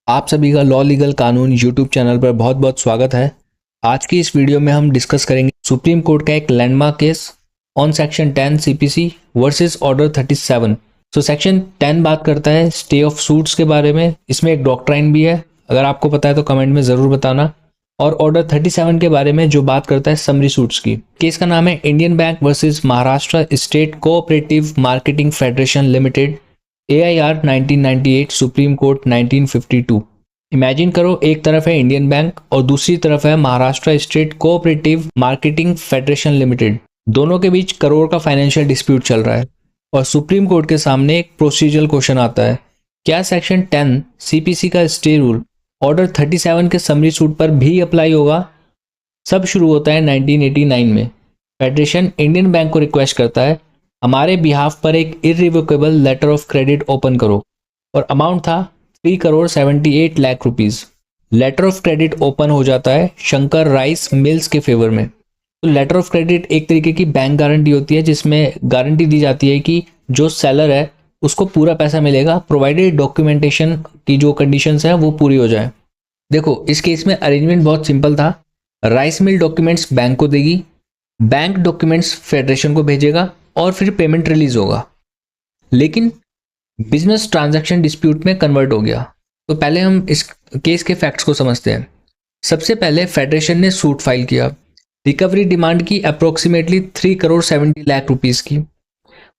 आप सभी का लॉ लीगल कानून यूट्यूब चैनल पर बहुत बहुत स्वागत है। आज की इस वीडियो में हम डिस्कस करेंगे सुप्रीम कोर्ट का एक landmark case on section 10 CPC versus order 37। Section 10 बात करता है स्टे ऑफ सूट्स के बारे में। इसमें एक डॉक्ट्राइन भी है, अगर आपको पता है तो कमेंट में ज़रूर बताना। और ऑर्डर 37 के बारे में जो बात करता है समरी सूट्स की। केस का नाम है Indian bank versus Maharashtra state cooperative marketing federation limited, AIR 1998, supreme court 1952। Imagine करो, एक तरफ है इंडियन बैंक और दूसरी तरफ है Maharashtra state cooperative marketing federation limited. दोनों के बीच करोड़ का फाइनेंशियल डिस्प्यूट चल रहा है और सुप्रीम कोर्ट के सामने एक प्रोसीजरल क्वेश्चन आता है, क्या सेक्शन 10 CPC का स्टे रूल ऑर्डर 37 के समरी सूट पर भी अप्लाई होगा। सब शुरू होता है 1989 में। फेडरेशन इंडियन बैंक को रिक्वेस्ट करता है, हमारे बिहाफ पर एक irrevocable letter of credit open करो, और अमाउंट था 3 crore 78 lakh rupees. Letter of credit open हो जाता है शंकर राइस मिल्स के फेवर में। तो लेटर ऑफ क्रेडिट एक तरीके की बैंक गारंटी होती है जिसमें गारंटी दी जाती है कि जो सेलर है उसको पूरा पैसा मिलेगा, प्रोवाइडेड डॉक्यूमेंटेशन की जो कंडीशंस है वो पूरी हो जाए। देखो, इस केस में अरेंजमेंट बहुत सिंपल था। राइस मिल डॉक्यूमेंट्स बैंक को देगी, बैंक डॉक्यूमेंट्स फेडरेशन को भेजेगा और फिर पेमेंट रिलीज होगा। लेकिन बिजनेस ट्रांजैक्शन डिस्प्यूट में कन्वर्ट हो गया। तो पहले हम इस केस के फैक्ट्स को समझते हैं। सबसे पहले फेडरेशन ने सूट फाइल किया, रिकवरी डिमांड की अप्रोक्सीमेटली 3 करोड़ 70 लाख रुपीस की।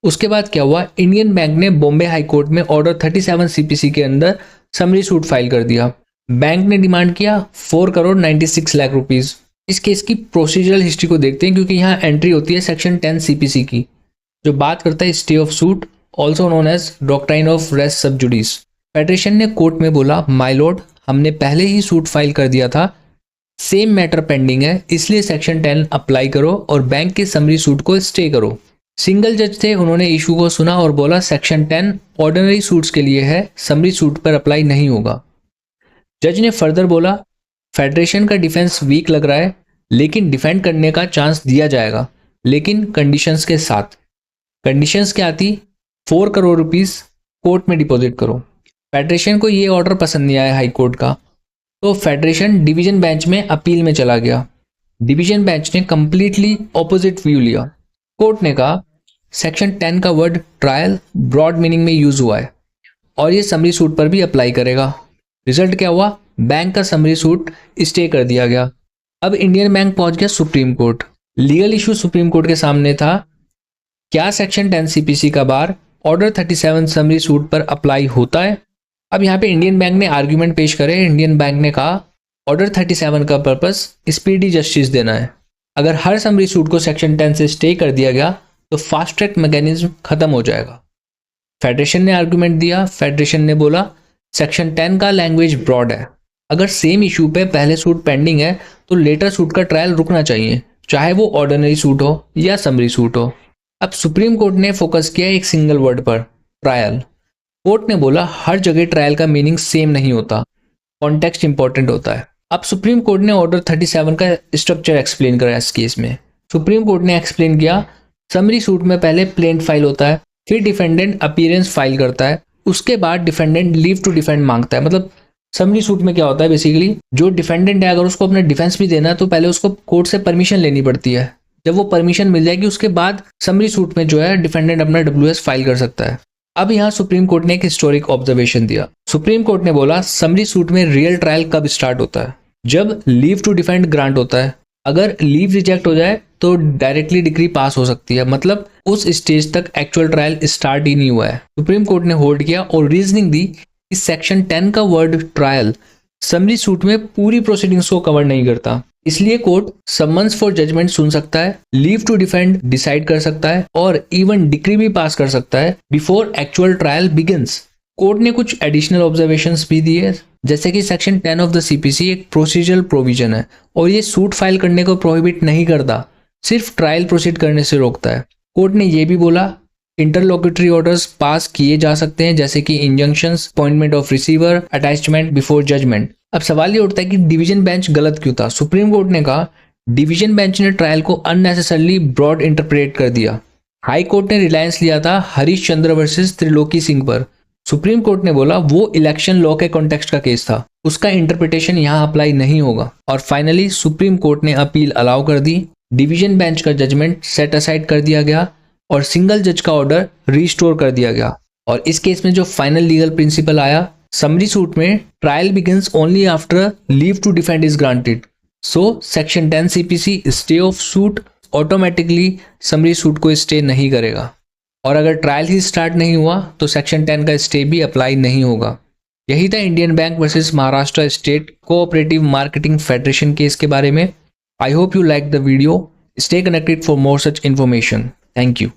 उसके बाद क्या हुआ, इंडियन बैंक ने बॉम्बे हाई कोर्ट में ऑर्डर 37 CPC के अंदर समरी सूट फाइल कर दिया। बैंक ने डिमांड किया 4 करोड़ 96 लाख रुपीस। इस केस की प्रोसीजरल हिस्ट्री को देखते हैं, क्योंकि यहाँ एंट्री होती है सेक्शन 10 CPC की जो बात करता है stay of suit, also known as doctrine of res sub judice. Federation ने कोर्ट में बोला, माय लॉर्ड, हमने पहले ही सूट फाइल कर दिया था, सेम मैटर पेंडिंग है, इसलिए सेक्शन 10 अप्लाई करो और बैंक के समरी सूट को स्टे करो। सिंगल जज थे, उन्होंने इशू को सुना और बोला सेक्शन 10 ऑर्डिनरी सूट्स के लिए है, समरी सूट पर अप्लाई नहीं होगा। जज ने फर्दर बोला, फेडरेशन का डिफेंस वीक लग रहा है, लेकिन डिफेंड करने का चांस दिया जाएगा, लेकिन कंडीशंस के साथ। कंडीशंस क्या थी, 4 करोड़ रुपीस कोर्ट में डिपॉजिट करो। फेडरेशन को ये ऑर्डर पसंद नहीं आया हाई कोर्ट का, तो फेडरेशन डिवीजन बेंच में अपील में चला गया। डिवीजन बेंच ने कंप्लीटली ऑपोजिट व्यू लिया। कोर्ट ने कहा सेक्शन 10 का वर्ड ट्रायल ब्रॉड मीनिंग में यूज हुआ है और ये समरी सूट पर भी अप्लाई करेगा। रिजल्ट क्या हुआ, बैंक का समरी सूट स्टे कर दिया गया। अब इंडियन बैंक पहुंच गया supreme court. Legal issue supreme court के सामने था, क्या सेक्शन 10 CPC का बार ऑर्डर 37 समरी सूट पर अप्लाई होता है। अब यहाँ पे इंडियन बैंक ने आर्ग्यूमेंट पेश करे। इंडियन बैंक ने कहा ऑर्डर 37 का पर्पस स्पीडी जस्टिस देना है। अगर हर समरी सूट को सेक्शन 10 से स्टे कर दिया गया तो फास्ट ट्रैक मैकेनिज्म खत्म हो जाएगा। फेडरेशन ने आर्ग्यूमेंट दिया। फेडरेशन ने बोला सेक्शन 10 का लैंग्वेज ब्रॉड है, अगर सेम इशू पे पहले सूट पेंडिंग है तो लेटर सूट का ट्रायल रुकना चाहिए, चाहे वो ऑर्डिनरी सूट हो या समरी सूट हो। अब सुप्रीम कोर्ट ने फोकस किया एक सिंगल वर्ड पर, ट्रायल। कोर्ट ने बोला हर जगह ट्रायल का मीनिंग सेम नहीं होता, कॉन्टेक्स्ट इंपॉर्टेंट होता है। अब सुप्रीम कोर्ट ने ऑर्डर 37 का स्ट्रक्चर एक्सप्लेन करा इस केस में। सुप्रीम कोर्ट ने एक्सप्लेन किया, समरी सूट में पहले प्लेंट फाइल होता है, फिर डिफेंडेंट अपीयरेंस फाइल करता है, उसके बाद डिफेंडेंट लीव टू डिफेंड मांगता है। मतलब समरी सूट में क्या होता है, बेसिकली जो डिफेंडेंट है अगर उसको अपना डिफेंस भी देना है तो पहले उसको कोर्ट से परमिशन लेनी पड़ती है। जब वो परमिशन मिल जाएगी उसके बाद समरी सूट में जो है डिफेंडेंट अपना WS फाइल कर सकता है। अब यहाँ सुप्रीम कोर्ट ने एक हिस्टोरिक ऑब्जर्वेशन दिया। सुप्रीम कोर्ट ने बोला समरी सूट में रियल ट्रायल कब स्टार्ट होता है, जब लीव टू डिफेंड ग्रांट होता है। अगर लीव रिजेक्ट हो जाए तो डायरेक्टली डिक्री पास हो सकती है, मतलब उस स्टेज तक एक्चुअल ट्रायल स्टार्ट ही नहीं हुआ है। सुप्रीम कोर्ट ने होल्ड किया और रीजनिंग दी कि सेक्शन 10 का वर्ड ट्रायल समरी सूट में पूरी प्रोसीडिंग्स को कवर नहीं करता, इसलिए कोर्ट समन्स फॉर जजमेंट सुन सकता है, लीव टू डिफेंड डिसाइड कर सकता है और इवन डिक्री भी पास कर सकता है before actual trial begins. Court ने कुछ एडिशनल ऑब्जर्वेशंस भी दिए, जैसे कि सेक्शन 10 ऑफ द CPC एक प्रोसीजरल प्रोविजन है और ये सूट फाइल करने को प्रोहिबिट नहीं करता, सिर्फ ट्रायल प्रोसीड करने से रोकता है। कोर्ट ने यह भी बोला इंटरलोक्यूटरी ऑर्डर्स पास किए जा सकते हैं, जैसे कि injunctions, appointment of receiver, attachment before judgment. अब सवाल ये उठता है कि डिवीजन बेंच गलत क्यों था। सुप्रीम कोर्ट ने कहा डिवीजन बेंच ने ट्रायल को अननेसेसरली ब्रॉड इंटरप्रेट कर दिया। हाई कोर्ट ने रिलायंस लिया था हरीश चंद्र वर्सेस त्रिलोकी सिंह पर। सुप्रीम कोर्ट ने बोला वो इलेक्शन लॉ के कॉन्टेक्स्ट का केस था, उसका इंटरप्रिटेशन यहाँ अप्लाई नहीं होगा। और फाइनली सुप्रीम कोर्ट ने अपील अलाउ कर दी, डिवीजन बेंच का जजमेंट सेट असाइड कर दिया गया और सिंगल जज का ऑर्डर रिस्टोर कर दिया गया। और इस केस में जो फाइनल लीगल प्रिंसिपल आया, समरी सूट में trial begins only after leave to defend is granted. So section 10 CPC stay of suit automatically summary suit को स्टे नहीं करेगा, और अगर ट्रायल ही स्टार्ट नहीं हुआ तो सेक्शन 10 का स्टे भी अप्लाई नहीं होगा। यही था Indian bank versus Maharashtra state cooperative marketing federation case के बारे में। I hope you like the video. Stay connected for more such information. Thank you.